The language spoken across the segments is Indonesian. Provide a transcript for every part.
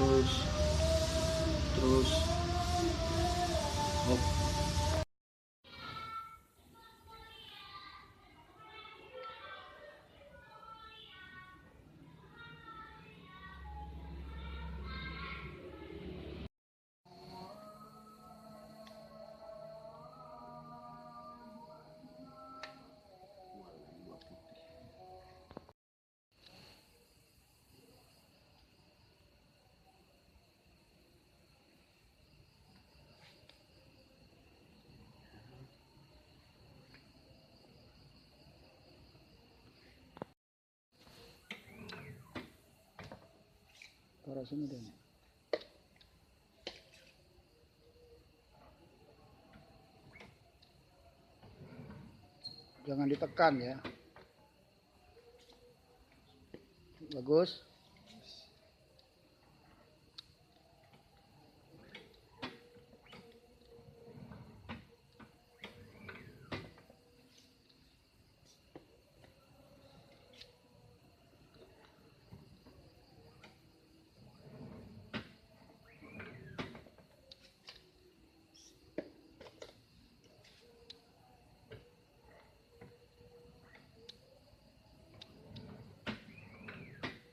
terus hop. Taruh sini deh. Jangan ditekan ya. Bagus.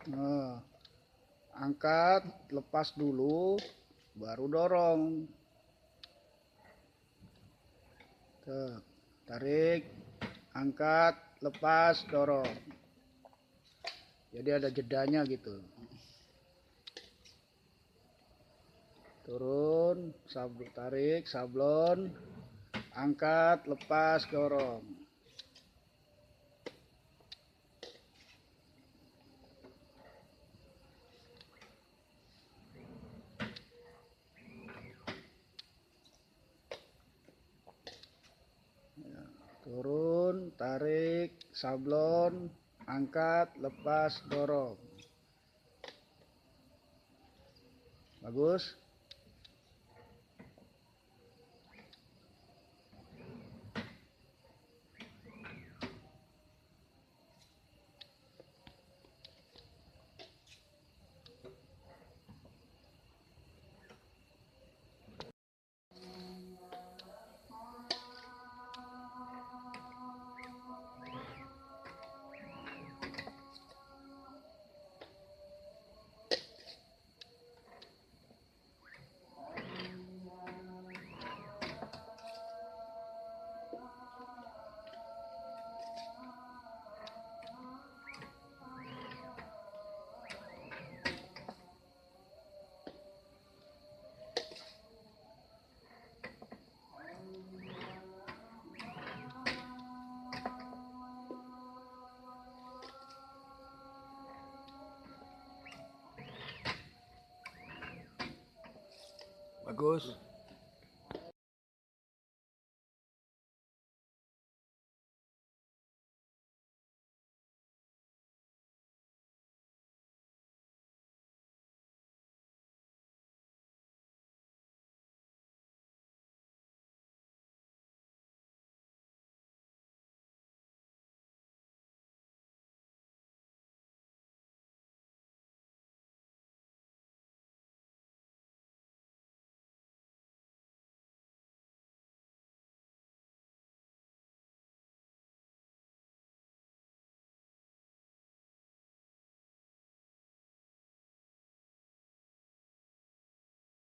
Nah, angkat, lepas dulu, baru dorong. Tuh, tarik, angkat, lepas, dorong. Jadi ada jedanya gitu. Turun, tarik, sablon, angkat, lepas, dorong. Turun, tarik, sablon, angkat, lepas, dorong. Bagus. Bagus.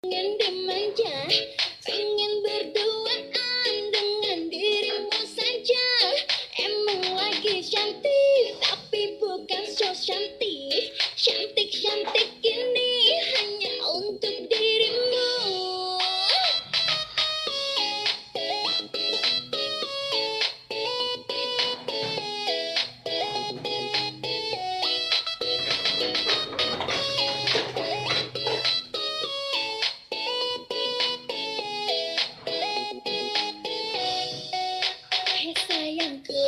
Pengen dimanja, pengen berduaan dengan dirimu saja. Emang lagi cantik, tapi bukan so cantik. Cantik-cantik ini hanya untuk dirimu. Hai sayangku,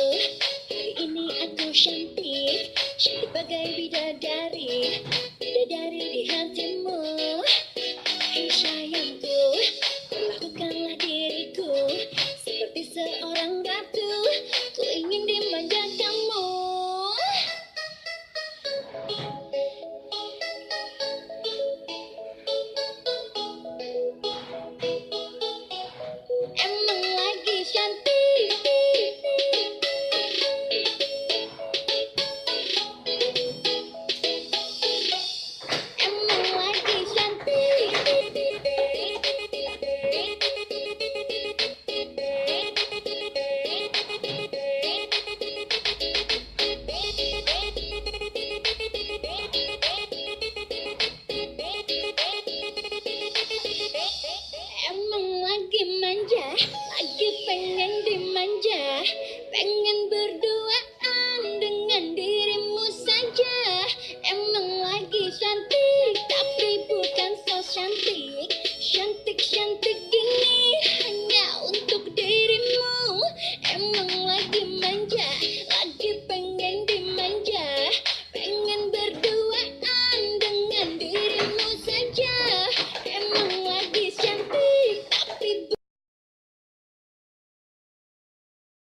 hari ini aku cantik, cantik bagai bidadari, bidadari di hatimu. Hai sayangku, perlakukanlah diriku seperti seorang ratu, ku ingin dimanja kamu. saja, pengen berdua.